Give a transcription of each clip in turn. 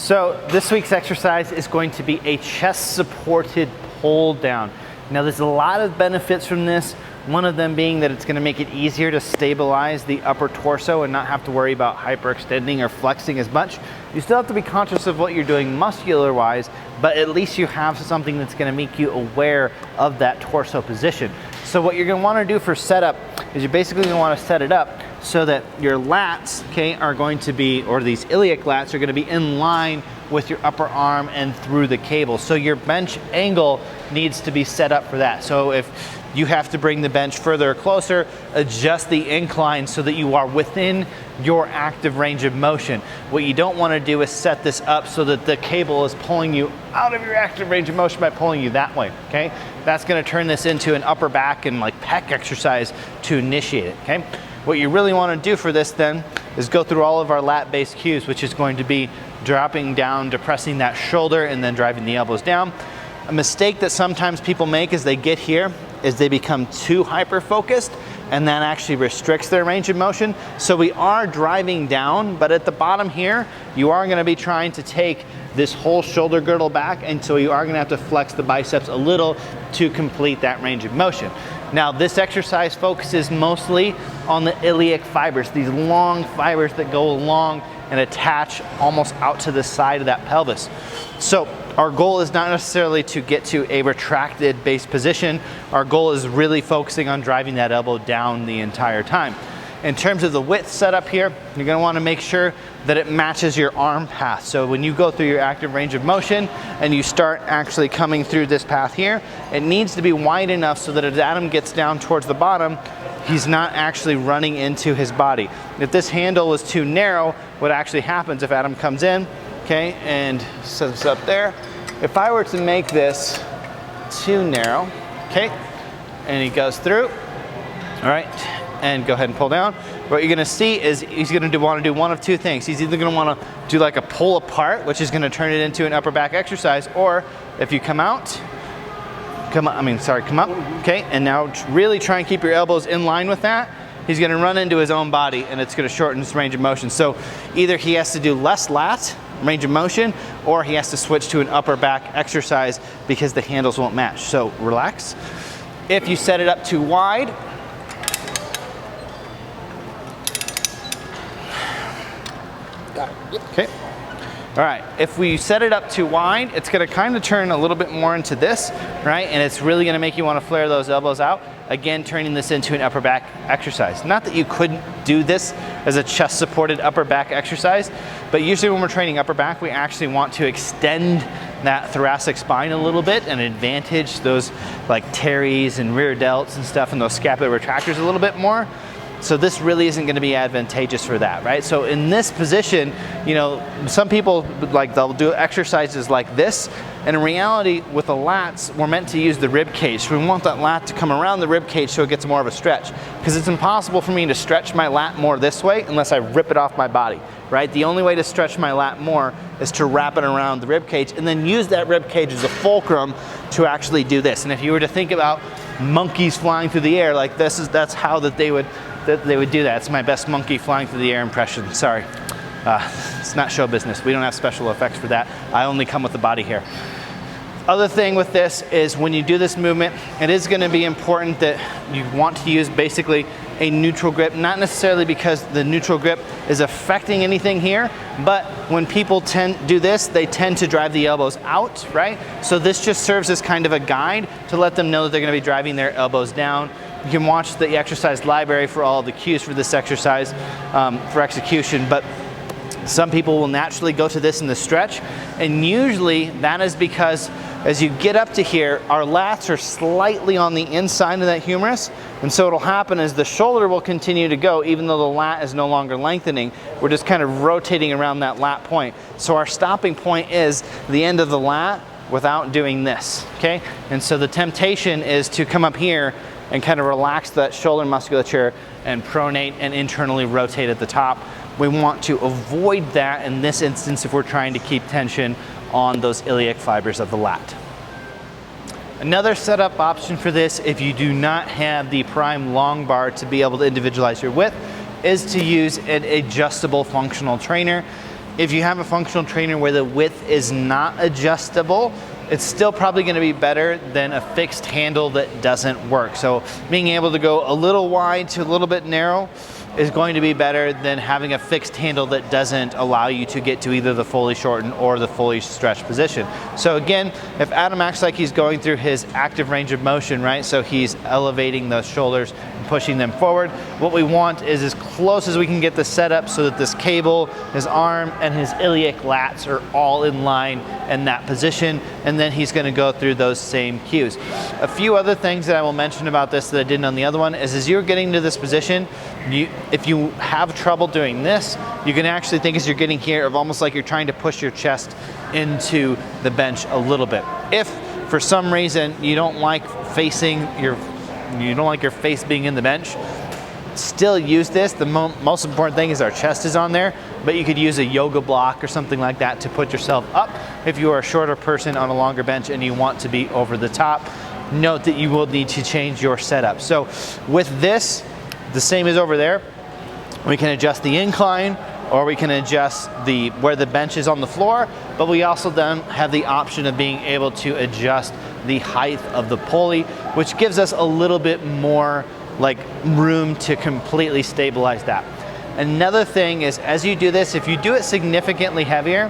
So this week's exercise is going to be a chest supported pull down. Now there's a lot of benefits from this. One of them being that it's going to make it easier to stabilize the upper torso and not have to worry about hyperextending or flexing as much. You still have to be conscious of what you're doing muscular wise, but at least you have something that's going to make you aware of that torso position. So what you're going to want to do for setup is you're basically going to want to set it up so that your lats, okay, are going to be, or these iliac lats are going to be in line with your upper arm and through the cable. So your bench angle needs to be set up for that. So if you have to bring the bench further or closer, adjust the incline so that you are within your active range of motion. What you don't want to do is set this up so that the cable is pulling you out of your active range of motion by pulling you that way, okay? That's going to turn this into an upper back and like pec exercise to initiate it, okay? What you really want to do for this then is go through all of our lat-based cues, which is going to be dropping down, depressing that shoulder, and then driving the elbows down. A mistake that sometimes people make as they get here is they become too hyper-focused, and that actually restricts their range of motion. So we are driving down, but at the bottom here, you are going to be trying to take this whole shoulder girdle back, and so you are going to have to flex the biceps a little to complete that range of motion. Now this exercise focuses mostly on the iliac fibers, these long fibers that go along and attach almost out to the side of that pelvis. So our goal is not necessarily to get to a retracted base position. Our goal is really focusing on driving that elbow down the entire time. In terms of the width setup here, you're going to want to make sure that it matches your arm path. So when you go through your active range of motion and you start actually coming through this path here, it needs to be wide enough so that as Adam gets down towards the bottom, he's not actually running into his body. If this handle is too narrow, what actually happens if Adam comes in, okay, and sets up there, if I were to make this too narrow, okay, and he goes through, all right, and go ahead and pull down, what you're gonna see is he's gonna wanna do one of two things. He's either gonna wanna do like a pull apart, which is gonna turn it into an upper back exercise, or if you come out, come up, okay, and now really try and keep your elbows in line with that, he's gonna run into his own body and it's gonna shorten his range of motion. So either he has to do less lat, range of motion, or he has to switch to an upper back exercise because the handles won't match. So relax. If you set it up too wide, okay. All right, if we set it up too wide, it's gonna kind of turn a little bit more into this, right? And it's really gonna make you wanna flare those elbows out. Again, turning this into an upper back exercise. Not that you couldn't do this as a chest supported upper back exercise, but usually when we're training upper back, we actually want to extend that thoracic spine a little bit and advantage those like teres and rear delts and stuff and those scapular retractors a little bit more. So this really isn't going to be advantageous for that, right? So in this position, you know, some people like they'll do exercises like this, and in reality with the lats, we're meant to use the rib cage. So we want that lat to come around the rib cage so it gets more of a stretch, because it's impossible for me to stretch my lat more this way unless I rip it off my body, right? The only way to stretch my lat more is to wrap it around the rib cage and then use that rib cage as a fulcrum to actually do this. And if you were to think about monkeys flying through the air like this, that's how they would do that. It's my best monkey flying through the air impression. Sorry. It's not show business. We don't have special effects for that. I only come with the body hair. Other thing with this is when you do this movement, it is going to be important that you want to use basically a neutral grip, not necessarily because the neutral grip is affecting anything here, but when people do this, they tend to drive the elbows out, right? So this just serves as kind of a guide to let them know that they're going to be driving their elbows down. You can watch the exercise library for all the cues for this exercise for execution, but some people will naturally go to this in the stretch, and usually that is because as you get up to here, our lats are slightly on the inside of that humerus, and so what'll happen is the shoulder will continue to go even though the lat is no longer lengthening. We're just kind of rotating around that lat point. So our stopping point is the end of the lat without doing this, okay? And so the temptation is to come up here and kind of relax that shoulder musculature and pronate and internally rotate at the top. We want to avoid that in this instance if we're trying to keep tension on those iliac fibers of the lat. Another setup option for this, if you do not have the prime long bar to be able to individualize your width, is to use an adjustable functional trainer. If you have a functional trainer where the width is not adjustable, it's still probably going to be better than a fixed handle that doesn't work. So being able to go a little wide to a little bit narrow is going to be better than having a fixed handle that doesn't allow you to get to either the fully shortened or the fully stretched position. So again, if Adam acts like he's going through his active range of motion, right? So he's elevating those shoulders and pushing them forward. What we want is as close as we can get the setup so that this cable, his arm, and his iliac lats are all in line in that position, and then he's going to go through those same cues. A few other things that I will mention about this that I didn't on the other one is as you're getting to this position, if you have trouble doing this, you can actually think as you're getting here of almost like you're trying to push your chest into the bench a little bit. If for some reason you don't like your face being in the bench, still use this. The most important thing is our chest is on there, but you could use a yoga block or something like that to put yourself up if you are a shorter person on a longer bench and you want to be over the top. Note that you will need to change your setup. So with this, the same as over there, we can adjust the incline or we can adjust where the bench is on the floor, but we also then have the option of being able to adjust the height of the pulley, which gives us a little bit more like room to completely stabilize that. Another thing is as you do this, if you do it significantly heavier,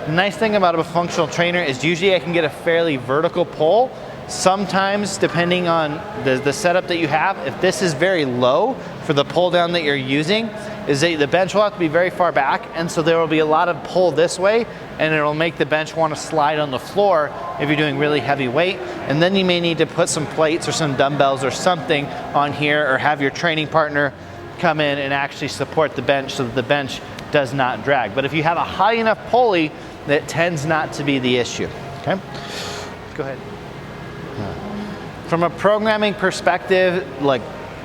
the nice thing about a functional trainer is usually I can get a fairly vertical pull. Sometimes, depending on the setup that you have, if this is very low for the pull down that you're using, is that the bench will have to be very far back, and so there will be a lot of pull this way, and it'll make the bench want to slide on the floor if you're doing really heavy weight. And then you may need to put some plates or some dumbbells or something on here, or have your training partner come in and actually support the bench so that the bench does not drag. But if you have a high enough pulley, that tends not to be the issue. Okay, go ahead. From a programming perspective, like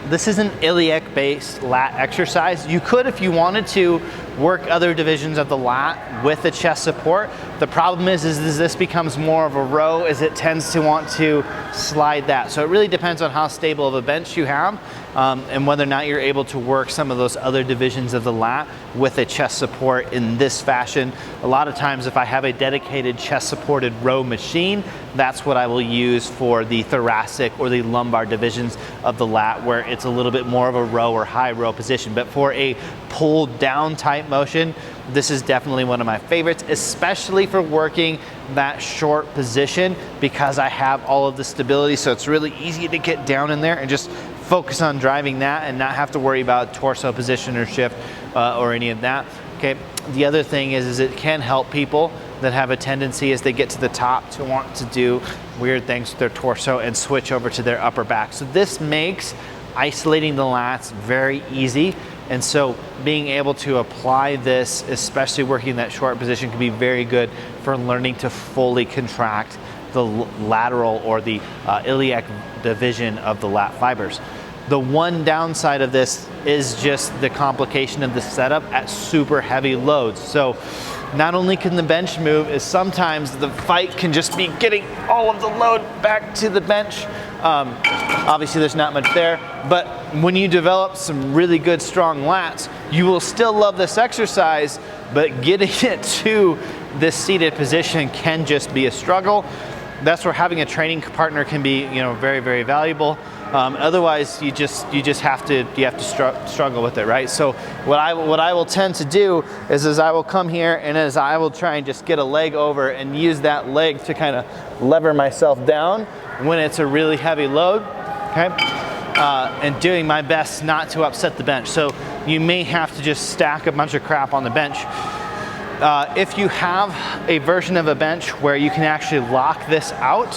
this is an iliac-based lat exercise. You could, if you wanted to, work other divisions of the lat with the chest support. The problem is this becomes more of a row as it tends to want to slide that. So it really depends on how stable of a bench you have and whether or not you're able to work some of those other divisions of the lat with a chest support in this fashion. A lot of times if I have a dedicated chest supported row machine, that's what I will use for the thoracic or the lumbar divisions of the lat, where it's a little bit more of a row or high row position. But for a pull down type motion, this is definitely one of my favorites, especially for working that short position because I have all of the stability. So it's really easy to get down in there and just focus on driving that and not have to worry about torso position or shift or any of that. Okay. The other thing is it can help people that have a tendency as they get to the top to want to do weird things with their torso and switch over to their upper back. So this makes isolating the lats very easy. And so being able to apply this, especially working in that short position, can be very good for learning to fully contract the lateral or the iliac division of the lat fibers. The one downside of this is just the complication of the setup at super heavy loads. So not only can the bench move, is sometimes the fight can just be getting all of the load back to the bench. Obviously there's not much there, but when you develop some really good strong lats, you will still love this exercise, but getting it to this seated position can just be a struggle. That's where having a training partner can be, very, very valuable. Otherwise, you just have to struggle with it, right? So what I will tend to do is I will come here and as I will try and just get a leg over and use that leg to kind of lever myself down when it's a really heavy load, okay? And doing my best not to upset the bench. So you may have to just stack a bunch of crap on the bench. If you have a version of a bench where you can actually lock this out,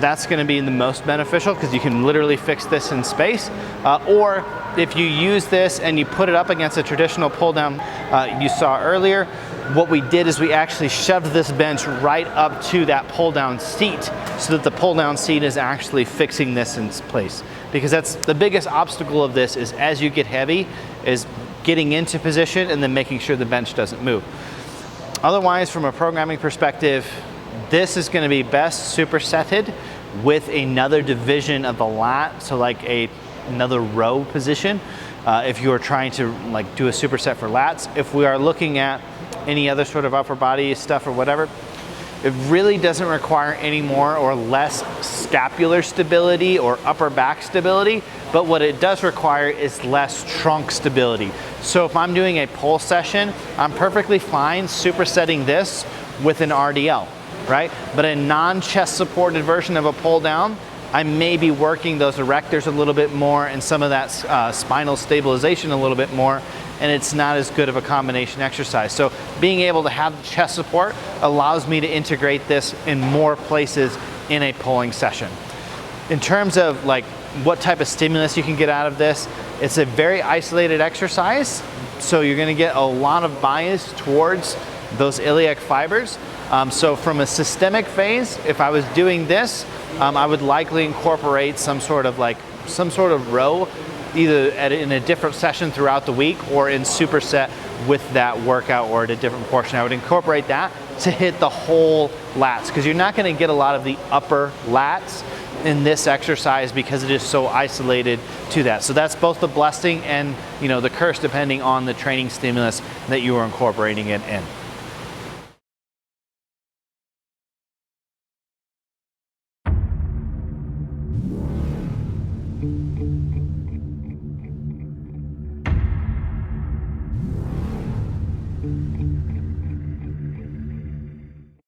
that's going to be the most beneficial because you can literally fix this in space. Or if you use this and you put it up against a traditional pull down you saw earlier, what we did is we actually shoved this bench right up to that pull down seat so that the pull down seat is actually fixing this in place. Because that's the biggest obstacle of this is as you get heavy is getting into position and then making sure the bench doesn't move. Otherwise, from a programming perspective, this is going to be best supersetted with another division of the lat, so like another row position. If you are trying to do a superset for lats, if we are looking at any other sort of upper body stuff or whatever, it really doesn't require any more or less scapular stability or upper back stability, but what it does require is less trunk stability. So if I'm doing a pull session, I'm perfectly fine supersetting this with an RDL, right? But a non-chest supported version of a pull down, I may be working those erectors a little bit more and some of that spinal stabilization a little bit more, and it's not as good of a combination exercise. So being able to have the chest support allows me to integrate this in more places in a pulling session. In terms of like what type of stimulus you can get out of this, it's a very isolated exercise, so you're gonna get a lot of bias towards those iliac fibers. So from a systemic phase, if I was doing this, I would likely incorporate some sort of row, either in a different session throughout the week or in superset with that workout or at a different portion. I would incorporate that to hit the whole lats, because you're not going to get a lot of the upper lats in this exercise because it is so isolated to that. So that's both the blessing and the curse, depending on the training stimulus that you are incorporating it in.